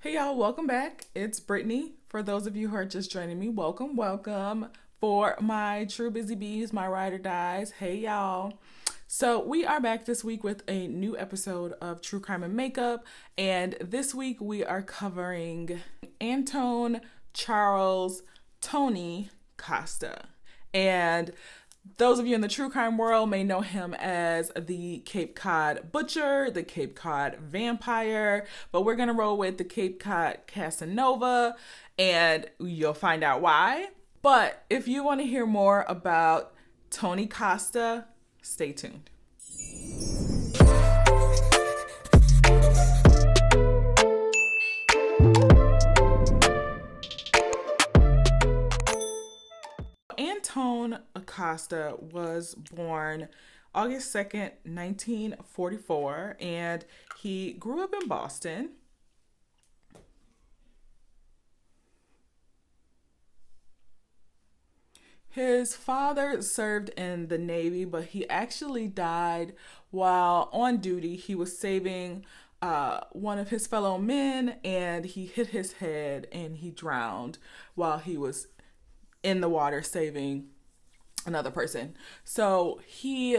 Hey y'all, welcome back. It's Brittany. For those of you who are just joining me, welcome. For my true Bizzie Bees, my ride or dies. Hey y'all. So we are back this week with a new episode of True Crime and Makeup, and this week we are covering Antone Charles Tony Costa. And those of you in the true crime world may know him as the Cape Cod Butcher, the Cape Cod Vampire, but we're going to roll with the Cape Cod Casanova, and you'll find out why. But if you want to hear more about Tony Costa, stay tuned. Antone Acosta was born August 2nd, 1944, and he grew up in Boston. His father served in the Navy, but he actually died while on duty. He was saving one of his fellow men, and he hit his head and he drowned while he was in the water saving another person. So he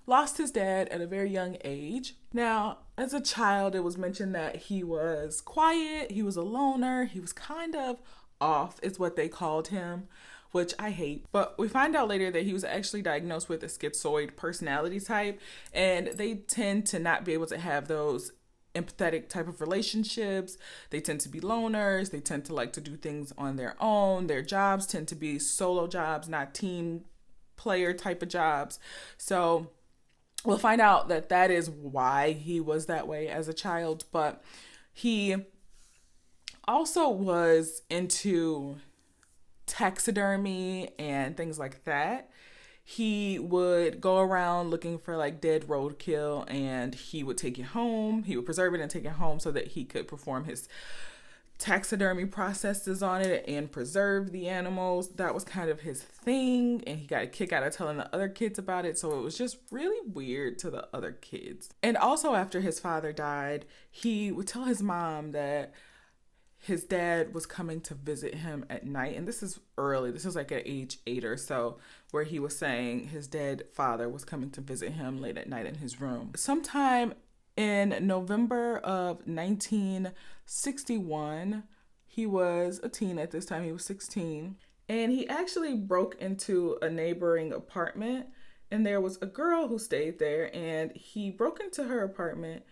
lost his dad at a very young age. Now, as a child, it was mentioned that he was quiet, he was a loner, he was kind of off, is what they called him, which I hate. But we find out later that he was actually diagnosed with a schizoid personality type, and they tend to not be able to have those empathetic type of relationships. They tend to be loners. They tend to like to do things on their own. Their jobs tend to be solo jobs, not team player type of jobs. So we'll find out that that is why he was that way as a child. But he also was into taxidermy and things like that. He would go around looking for like dead roadkill, and he would take it home. He would preserve it and take it home so that he could perform his taxidermy processes on it and preserve the animals. That was kind of his thing, and he got a kick out of telling the other kids about it. So it was just really weird to the other kids. And also after his father died, he would tell his mom that his dad was coming to visit him at night. And this is early. This is like at age 8 or so, where he was saying his dead father was coming to visit him late at night in his room. Sometime in November of 1961, he was a teen at this time. He was 16. And he actually broke into a neighboring apartment. And there was a girl who stayed there. And he broke into her apartment.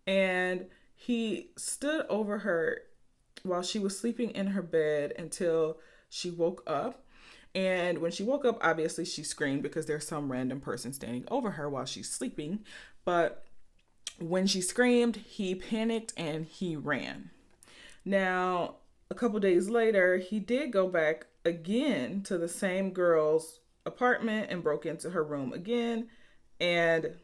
And he stood over her while she was sleeping in her bed until she woke up. And when she woke up, obviously she screamed because there's some random person standing over her while she's sleeping. But when she screamed, he panicked and he ran. Now, a couple days later, he did go back again to the same girl's apartment and broke into her room again. And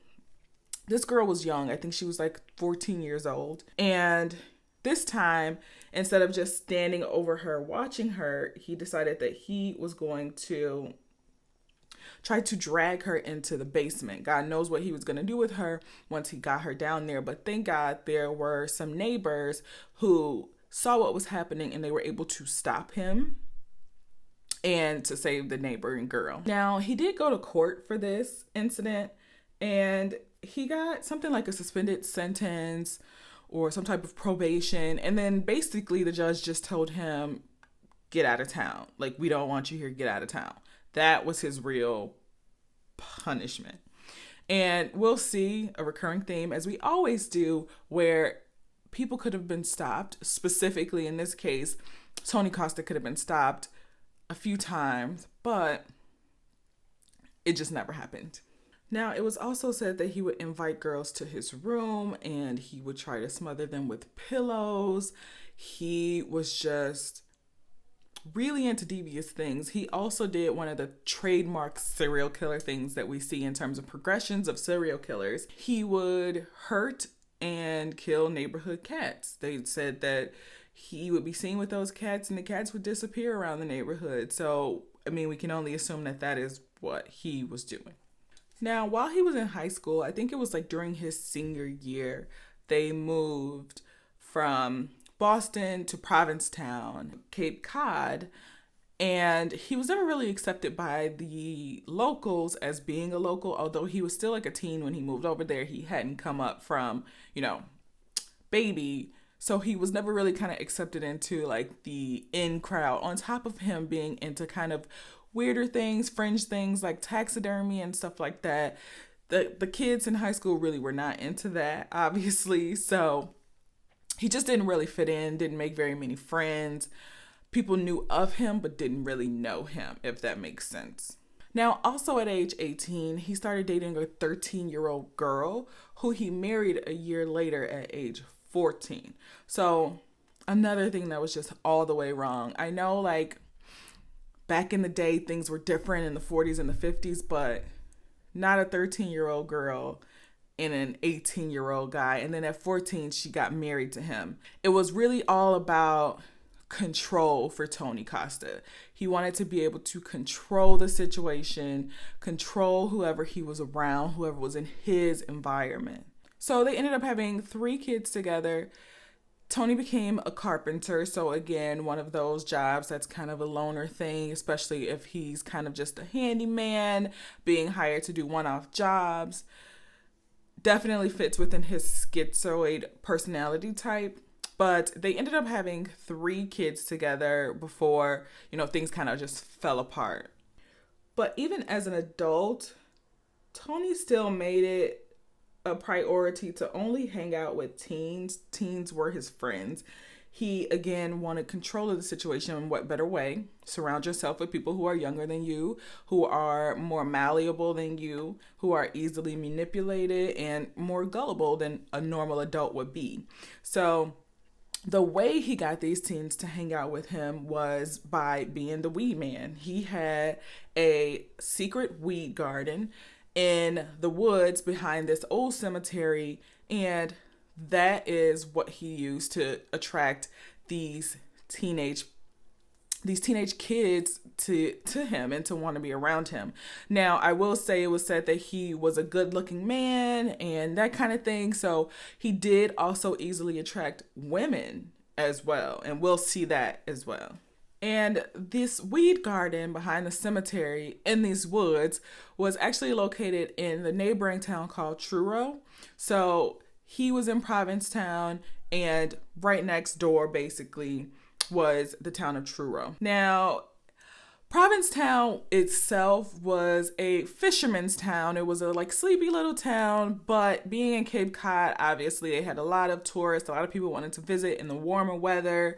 this girl was young. I think she was like 14 years old. And this time, instead of just standing over her, watching her, he decided that he was going to try to drag her into the basement. God knows what he was going to do with her once he got her down there. But thank God there were some neighbors who saw what was happening, and they were able to stop him and to save the neighboring girl. Now, he did go to court for this incident, and he got something like a suspended sentence or some type of probation. And then basically the judge just told him, get out of town. Like, we don't want you here, get out of town. That was his real punishment. And we'll see a recurring theme, as we always do, where people could have been stopped. Specifically in this case, Tony Costa could have been stopped a few times, but it just never happened. Now, it was also said that he would invite girls to his room and he would try to smother them with pillows. He was just really into devious things. He also did one of the trademark serial killer things that we see in terms of progressions of serial killers. He would hurt and kill neighborhood cats. They said that he would be seen with those cats and the cats would disappear around the neighborhood. So, I mean, we can only assume that that is what he was doing. Now, while he was in high school, I think it was like during his senior year, they moved from Boston to Provincetown, Cape Cod, and he was never really accepted by the locals as being a local, although he was still like a teen when he moved over there. He hadn't come up from, baby. So he was never really kind of accepted into like the in crowd, on top of him being into kind of weirder things, fringe things like taxidermy and stuff like that. The kids in high school really were not into that, obviously. So he just didn't really fit in, didn't make very many friends. People knew of him, but didn't really know him, if that makes sense. Now, also at age 18, he started dating a 13-year-old girl who he married a year later at age 14. So another thing that was just all the way wrong. I know like back in the day, things were different in the 40s and the 50s, but not a 13-year-old girl and an 18-year-old guy. And then at 14, she got married to him. It was really all about control for Tony Costa. He wanted to be able to control the situation, control whoever he was around, whoever was in his environment. So they ended up having 3 kids together. Tony became a carpenter. So again, one of those jobs that's kind of a loner thing, especially if he's kind of just a handyman, being hired to do one-off jobs. Definitely fits within his schizoid personality type. But they ended up having 3 kids together before, things kind of just fell apart. But even as an adult, Tony still made it a priority to only hang out with teens. Teens were his friends. He, again, wanted control of the situation. In what better way? Surround yourself with people who are younger than you, who are more malleable than you, who are easily manipulated and more gullible than a normal adult would be. So the way he got these teens to hang out with him was by being the weed man. He had a secret weed garden in the woods behind this old cemetery, and that is what he used to attract these teenage kids to him and to want to be around him. Now, I will say it was said that he was a good-looking man and that kind of thing, so he did also easily attract women as well, and we'll see that as well. And this weed garden behind the cemetery in these woods was actually located in the neighboring town called Truro. So he was in Provincetown, and right next door, basically, was the town of Truro. Now, Provincetown itself was a fisherman's town. It was a sleepy little town, but being in Cape Cod, obviously they had a lot of tourists. A lot of people wanted to visit in the warmer weather.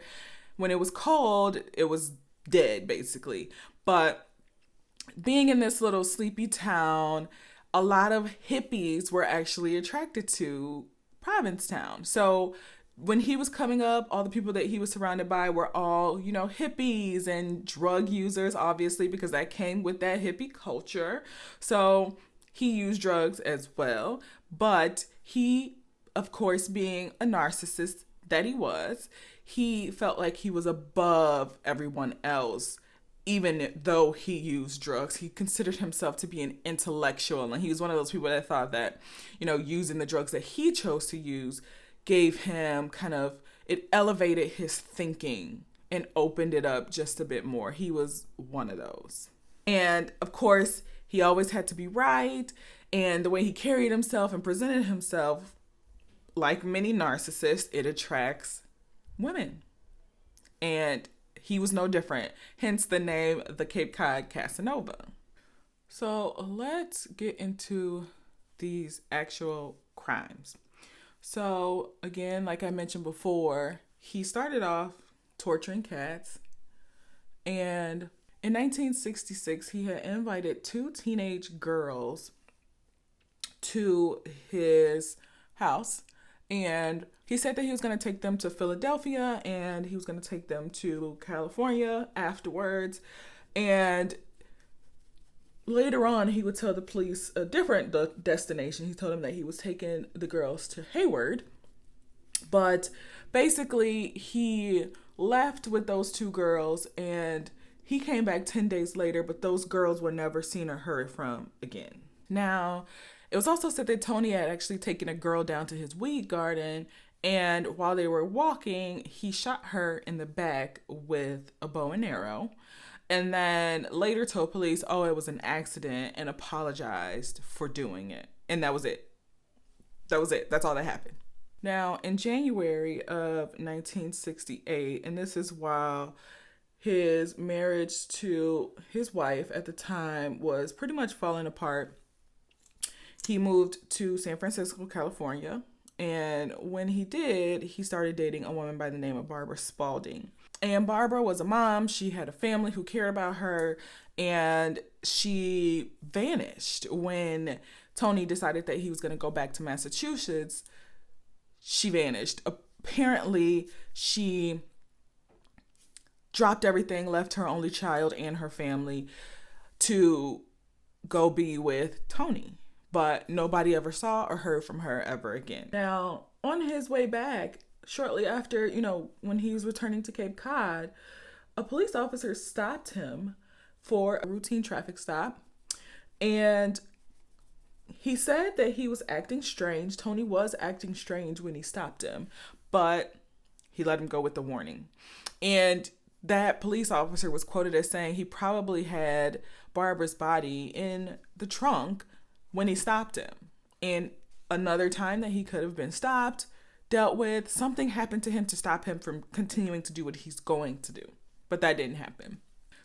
When it was cold, it was dead, basically. But being in this little sleepy town, a lot of hippies were actually attracted to Provincetown. So when he was coming up, all the people that he was surrounded by were all, hippies and drug users, obviously, because that came with that hippie culture. So he used drugs as well. But he, of course, being a narcissist that he was, he felt like he was above everyone else. Even though he used drugs, he considered himself to be an intellectual. And he was one of those people that thought that, using the drugs that he chose to use gave him it elevated his thinking and opened it up just a bit more. He was one of those. And of course, he always had to be right. And the way he carried himself and presented himself, like many narcissists, it attracts women. And he was no different. Hence the name, the Cape Cod Casanova. So let's get into these actual crimes. So again, like I mentioned before, he started off torturing cats. And in 1966, he had invited 2 teenage girls to his house. And he said that he was going to take them to Philadelphia and he was going to take them to California afterwards. And later on, he would tell the police a different destination. He told them that he was taking the girls to Hayward. But basically, he left with those 2 girls and he came back 10 days later, but those girls were never seen or heard from again. Now, it was also said that Tony had actually taken a girl down to his weed garden And while they were walking, he shot her in the back with a bow and arrow. And then later told police, oh, it was an accident, and apologized for doing it. And that was it. That was it. That's all that happened. Now, in January of 1968, and this is while his marriage to his wife at the time was pretty much falling apart, he moved to San Francisco, California. And when he did, he started dating a woman by the name of Barbara Spalding. And Barbara was a mom. She had a family who cared about her. And she vanished when Tony decided that he was going to go back to Massachusetts. She vanished. Apparently, she dropped everything, left her only child and her family to go be with Tony. But nobody ever saw or heard from her ever again. Now, on his way back, shortly after, when he was returning to Cape Cod, a police officer stopped him for a routine traffic stop. And he said that he was acting strange. Tony was acting strange when he stopped him, but he let him go with the warning. And that police officer was quoted as saying he probably had Barbara's body in the trunk when he stopped him. And another time that he could have been stopped, dealt with, something happened to him to stop him from continuing to do what he's going to do. But that didn't happen.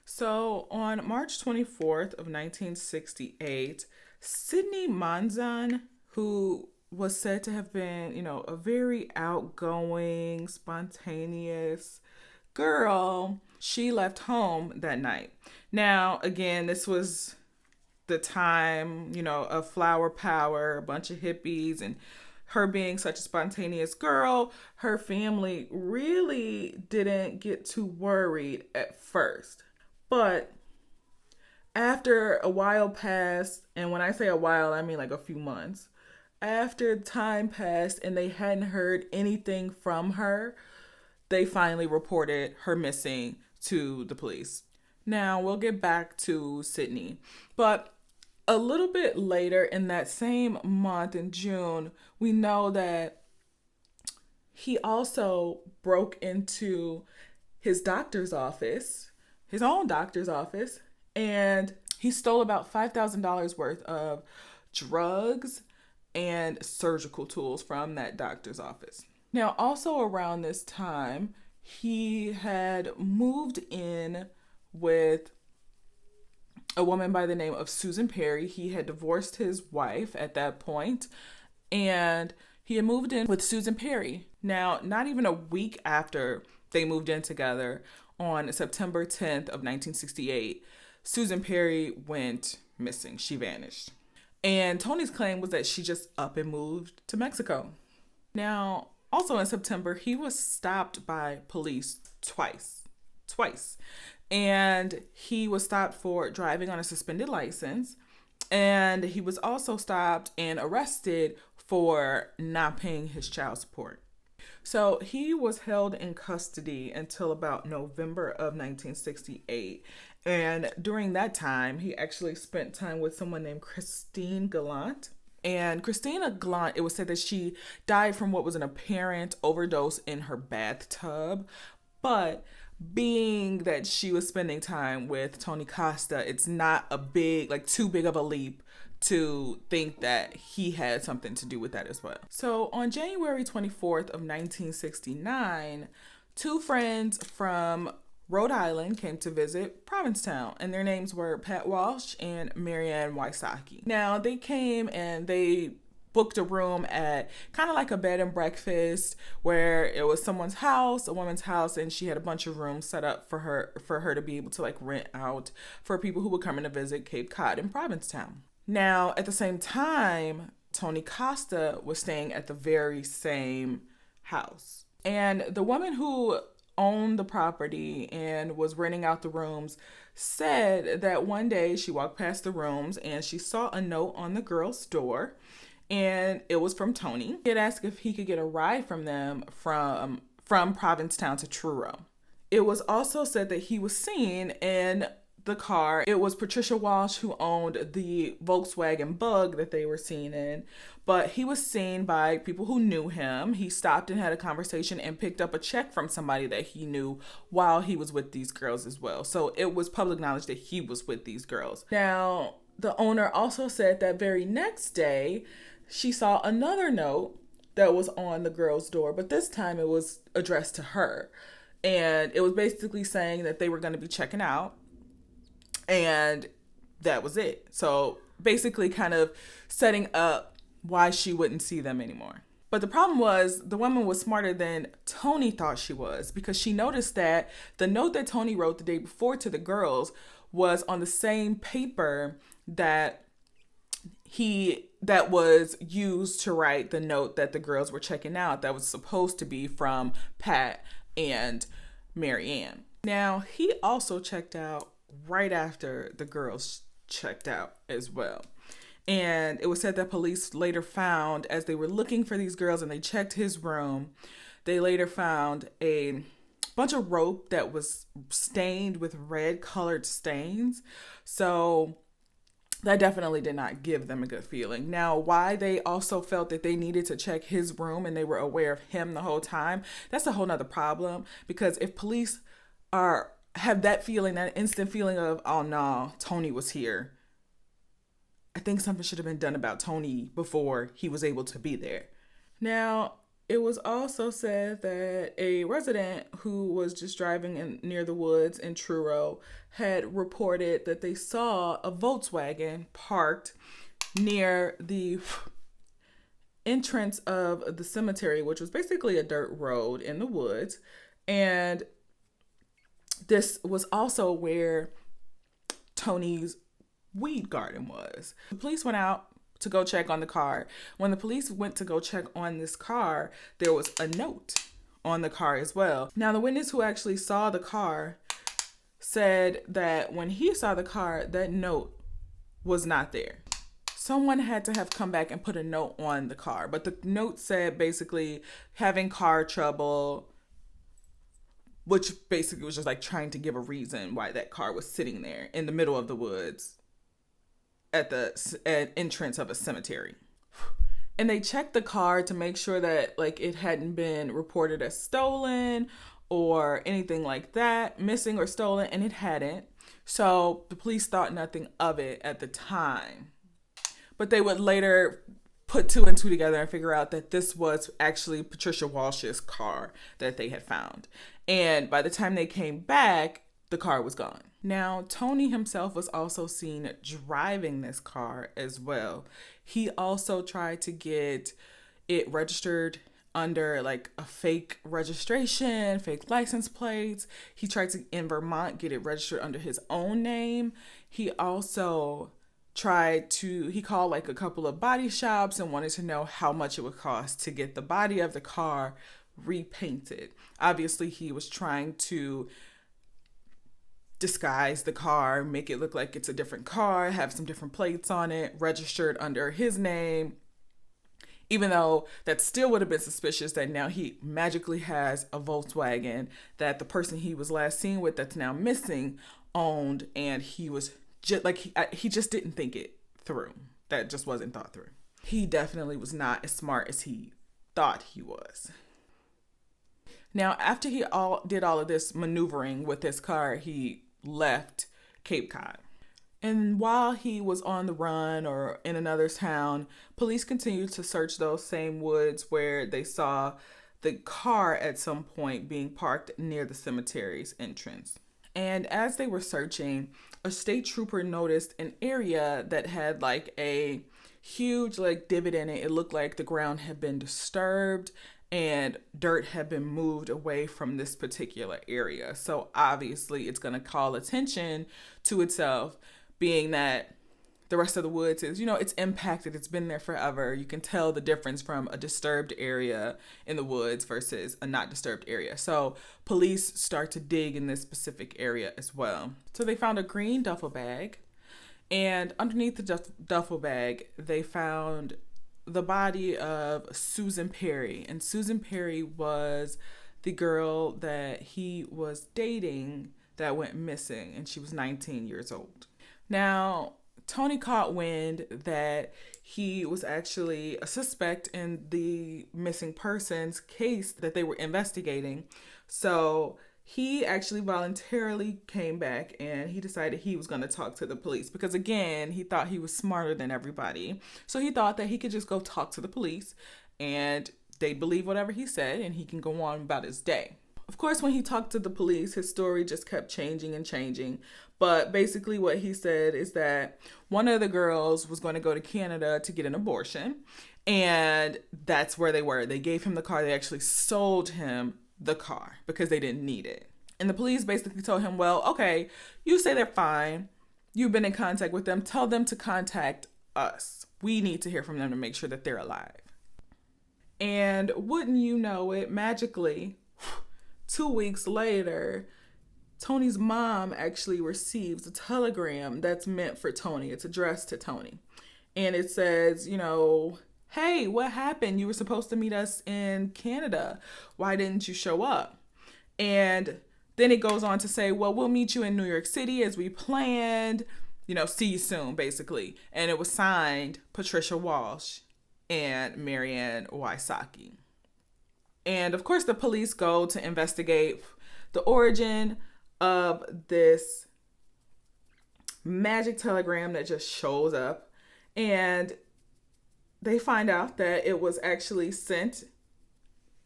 So on March 24th of 1968, Sydney Monzon, who was said to have been, a very outgoing, spontaneous girl, she left home that night. Now, again, this was the time, of flower power, a bunch of hippies, and her being such a spontaneous girl, her family really didn't get too worried at first. But after a while passed, and when I say a while, I mean like a few months, after time passed and they hadn't heard anything from her, they finally reported her missing to the police. Now, we'll get back to Sydney, but a little bit later in that same month in June, we know that he also broke into his doctor's office, his own doctor's office, and he stole about $5,000 worth of drugs and surgical tools from that doctor's office. Now, also around this time, he had moved in with a woman by the name of Susan Perry. He had divorced his wife at that point, and he had moved in with Susan Perry. Now, not even a week after they moved in together, on September 10th of 1968, Susan Perry went missing. She vanished. And Tony's claim was that she just up and moved to Mexico. Now, also in September, he was stopped by police twice. And he was stopped for driving on a suspended license. And he was also stopped and arrested for not paying his child support. So he was held in custody until about November of 1968. And during that time, he actually spent time with someone named Christine Gallant. And Christina Gallant, it was said that she died from what was an apparent overdose in her bathtub. But being that she was spending time with Tony Costa, it's not too big of a leap to think that he had something to do with that as well. So on January 24th of 1969, two friends from Rhode Island came to visit Provincetown, and their names were Pat Walsh and Marianne Wysocki. Now, they came and they booked a room at kind of like a bed and breakfast where it was someone's house, a woman's house, and she had a bunch of rooms set up for her to be able to rent out for people who were coming to visit Cape Cod and Provincetown. Now, at the same time, Tony Costa was staying at the very same house. And the woman who owned the property and was renting out the rooms said that one day she walked past the rooms and she saw a note on the girl's door, and it was from Tony. He had asked if he could get a ride from them from Provincetown to Truro. It was also said that he was seen in the car. It was Patricia Walsh who owned the Volkswagen Bug that they were seen in, but he was seen by people who knew him. He stopped and had a conversation and picked up a check from somebody that he knew while he was with these girls as well. So it was public knowledge that he was with these girls. Now, the owner also said that very next day, she saw another note that was on the girl's door, but this time it was addressed to her. And it was basically saying that they were going to be checking out. And that was it. So basically kind of setting up why she wouldn't see them anymore. But the problem was the woman was smarter than Tony thought she was, because she noticed that the note that Tony wrote the day before to the girls was on the same paper that was used to write the note that the girls were checking out, that was supposed to be from Pat and Marianne. Now, he also checked out right after the girls checked out as well. And it was said that police later found, as they were looking for these girls and they checked his room, they later found a bunch of rope that was stained with red colored stains. So that definitely did not give them a good feeling. Now, why they also felt that they needed to check his room and they were aware of him the whole time, that's a whole nother problem. Because if police have that feeling, that instant feeling of, oh no, Tony was here, I think something should have been done about Tony before he was able to be there. Now, it was also said that a resident who was just driving near the woods in Truro had reported that they saw a Volkswagen parked near the entrance of the cemetery, which was basically a dirt road in the woods. And this was also where Tony's weed garden was. The police went out to go check on the car. When the police went to go check on this car, there was a note on the car as well. Now, the witness who actually saw the car said that when he saw the car, that note was not there. Someone had to have come back and put a note on the car, but the note said basically having car trouble, which basically was just like trying to give a reason why that car was sitting there in the middle of the woods at the entrance of a cemetery. And they checked the car to make sure that like it hadn't been reported as stolen or anything like that, missing or stolen, and it hadn't. So the police thought nothing of it at the time. But they would later put two and two together and figure out that this was actually Patricia Walsh's car that they had found. And by the time they came back, the car was gone. Now, Tony himself was also seen driving this car as well. He also tried to get it registered under like a fake registration, fake license plates. He tried to, in Vermont, get it registered under his own name. He also he called like a couple of body shops and wanted to know how much it would cost to get the body of the car repainted. Obviously, he was trying to disguise the car, make it look like it's a different car, have some different plates on it, registered under his name, even though that still would have been suspicious that now he magically has a Volkswagen that the person he was last seen with that's now missing owned, and he was just like, he just didn't think it through. That just wasn't thought through. He definitely was not as smart as he thought he was. Now, after he did all of this maneuvering with his car, he left Cape Cod. And while he was on the run or in another town, police continued to search those same woods where they saw the car at some point being parked near the cemetery's entrance. And as they were searching, a state trooper noticed an area that had like a huge like divot in it. It looked like the ground had been disturbed and dirt had been moved away from this particular area. So obviously it's going to call attention to itself, being that the rest of the woods is, it's impacted. It's been there forever. You can tell the difference from a disturbed area in the woods versus a not disturbed area. So police start to dig in this specific area as well. So they found a green duffel bag, and underneath the duffel bag, they found the body of Susan Perry. And Susan Perry was the girl that he was dating that went missing, and she was 19 years old. Now, Tony caught wind that he was actually a suspect in the missing persons case that they were investigating. So he actually voluntarily came back and he decided he was going to talk to the police because, again, he thought he was smarter than everybody. So he thought that he could just go talk to the police and they'd believe whatever he said and he can go on about his day. Of course, when he talked to the police, his story just kept changing and changing. But basically what he said is that one of the girls was going to go to Canada to get an abortion. And that's where they were. They gave him the car. They actually sold him the car because they didn't need it. And the police basically told him, well, okay, you say they're fine. You've been in contact with them. Tell them to contact us. We need to hear from them to make sure that they're alive. And wouldn't you know it, magically, 2 weeks later, Tony's mom actually receives a telegram that's meant for Tony. It's addressed to Tony. And it says, hey, what happened? You were supposed to meet us in Canada. Why didn't you show up? And then it goes on to say, well, we'll meet you in New York City as we planned. See you soon, basically. And it was signed Patricia Walsh and Marianne Wysocki. And of course, the police go to investigate the origin of this magic telegram that just shows up. And they find out that it was actually sent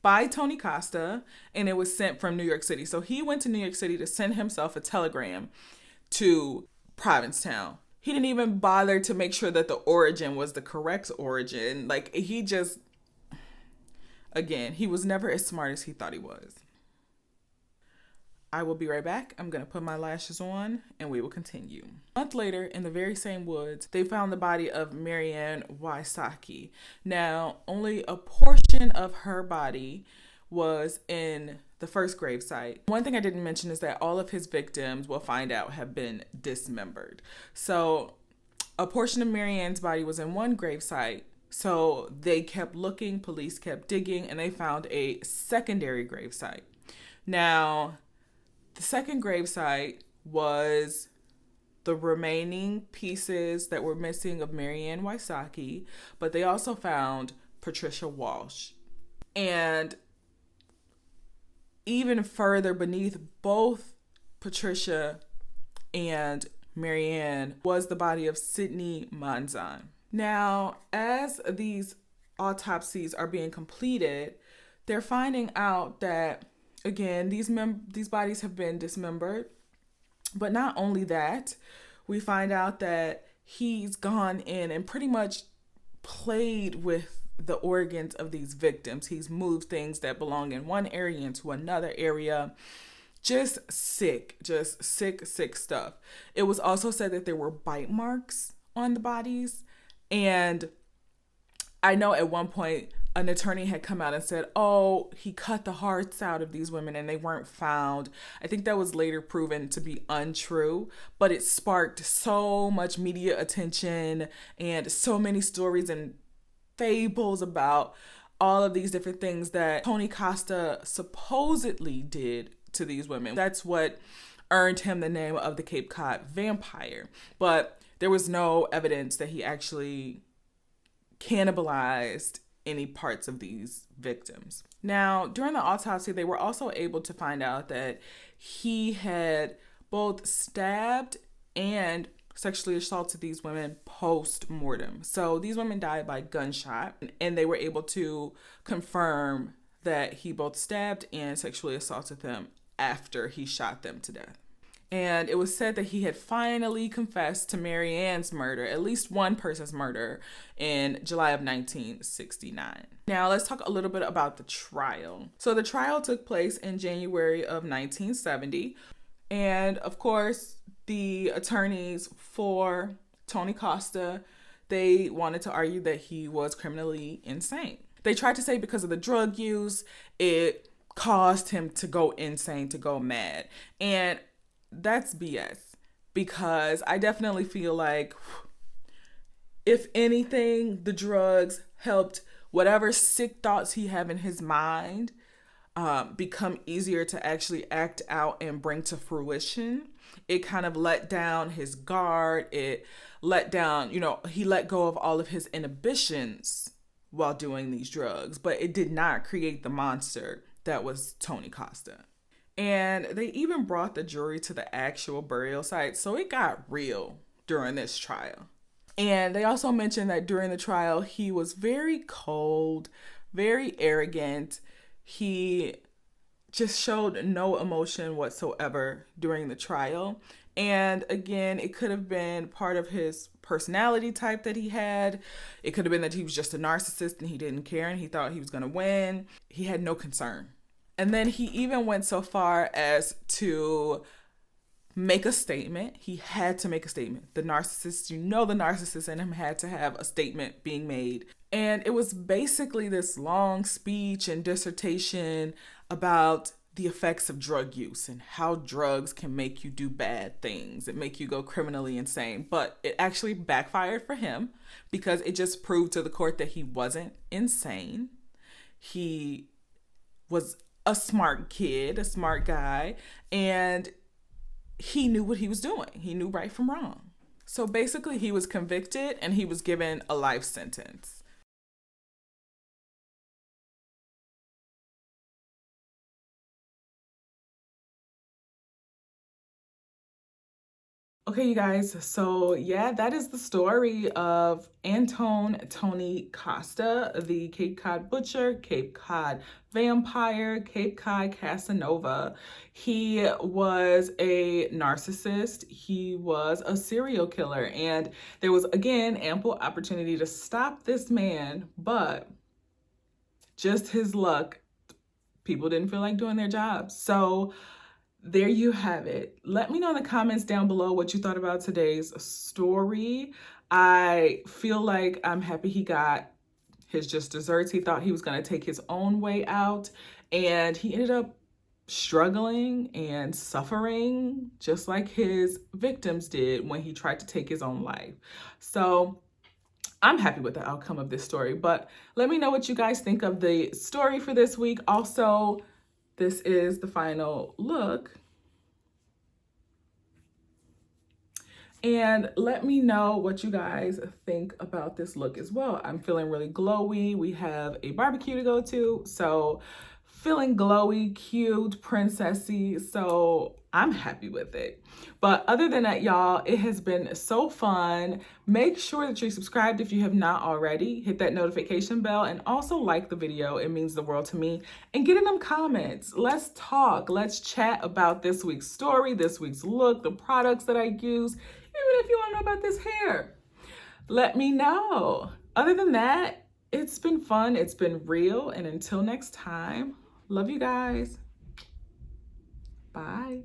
by Tony Costa and it was sent from New York City. So he went to New York City to send himself a telegram to Provincetown. He didn't even bother to make sure that the origin was the correct origin. Like, he just, again, he was never as smart as he thought he was. I will be right back. I'm going to put my lashes on and we will continue. A month later, in the very same woods, they found the body of Marianne Wysocki. Now, only a portion of her body was in the first gravesite. One thing I didn't mention is that all of his victims, we'll find out, have been dismembered. So a portion of Marianne's body was in one gravesite. So they kept looking, police kept digging, and they found a secondary gravesite. Now, the second gravesite was the remaining pieces that were missing of Marianne Wysocki, but they also found Patricia Walsh. And even further beneath both Patricia and Marianne was the body of Sydney Monzon. Now, as these autopsies are being completed, they're finding out that, again, these bodies have been dismembered. But not only that, we find out that he's gone in and pretty much played with the organs of these victims. He's moved things that belong in one area into another area. Just sick stuff. It was also said that there were bite marks on the bodies. And I know at one point an attorney had come out and said, oh, he cut the hearts out of these women and they weren't found. I think that was later proven to be untrue, but it sparked so much media attention and so many stories and fables about all of these different things that Tony Costa supposedly did to these women. That's what earned him the name of the Cape Cod Vampire. But there was no evidence that he actually cannibalized any parts of these victims. Now, during the autopsy, they were also able to find out that he had both stabbed and sexually assaulted these women post-mortem. So these women died by gunshot, and they were able to confirm that he both stabbed and sexually assaulted them after he shot them to death. And it was said that he had finally confessed to Marianne's murder, at least one person's murder, in July of 1969. Now, let's talk a little bit about the trial. So the trial took place in January of 1970. And of course, the attorneys for Tony Costa, they wanted to argue that he was criminally insane. They tried to say because of the drug use, it caused him to go insane, to go mad. And that's BS, because I definitely feel like, if anything, the drugs helped whatever sick thoughts he had in his mind become easier to actually act out and bring to fruition. It kind of let down his guard. It let down, he let go of all of his inhibitions while doing these drugs, but it did not create the monster that was Tony Costa. And they even brought the jury to the actual burial site, so it got real during this trial. And they also mentioned that during the trial, he was very cold, very arrogant. He just showed no emotion whatsoever during the trial. And again, it could have been part of his personality type that he had. It could have been that he was just a narcissist and he didn't care and he thought he was going to win. He had no concern. And then he even went so far as to make a statement. He had to make a statement. The narcissist, the narcissist in him had to have a statement being made. And it was basically this long speech and dissertation about the effects of drug use and how drugs can make you do bad things and make you go criminally insane. But it actually backfired for him because it just proved to the court that he wasn't insane. He was a smart kid, a smart guy, and he knew what he was doing. He knew right from wrong. So basically, he was convicted and he was given a life sentence. Okay, you guys, so yeah, that is the story of Antone Tony Costa, the Cape Cod Butcher, Cape Cod Vampire, Cape Cod Casanova. He was a narcissist. He was a serial killer. And there was, again, ample opportunity to stop this man, but just his luck, people didn't feel like doing their jobs. So there you have it. Let me know in the comments down below what you thought about today's story. I feel like I'm happy he got his just desserts. He thought he was going to take his own way out, and he ended up struggling and suffering just like his victims did when he tried to take his own life. So I'm happy with the outcome of this story, but let me know what you guys think of the story for this week. Also, this is the final look. And let me know what you guys think about this look as well. I'm feeling really glowy. We have a barbecue to go to, so feeling glowy, cute, princessy. So I'm happy with it. But other than that, y'all, it has been so fun. Make sure that you're subscribed if you have not already. Hit that notification bell and also like the video. It means the world to me. And get in them comments. Let's talk. Let's chat about this week's story, this week's look, the products that I use. Even if you want to know about this hair, let me know. Other than that, it's been fun. It's been real. And until next time, love you guys. Bye.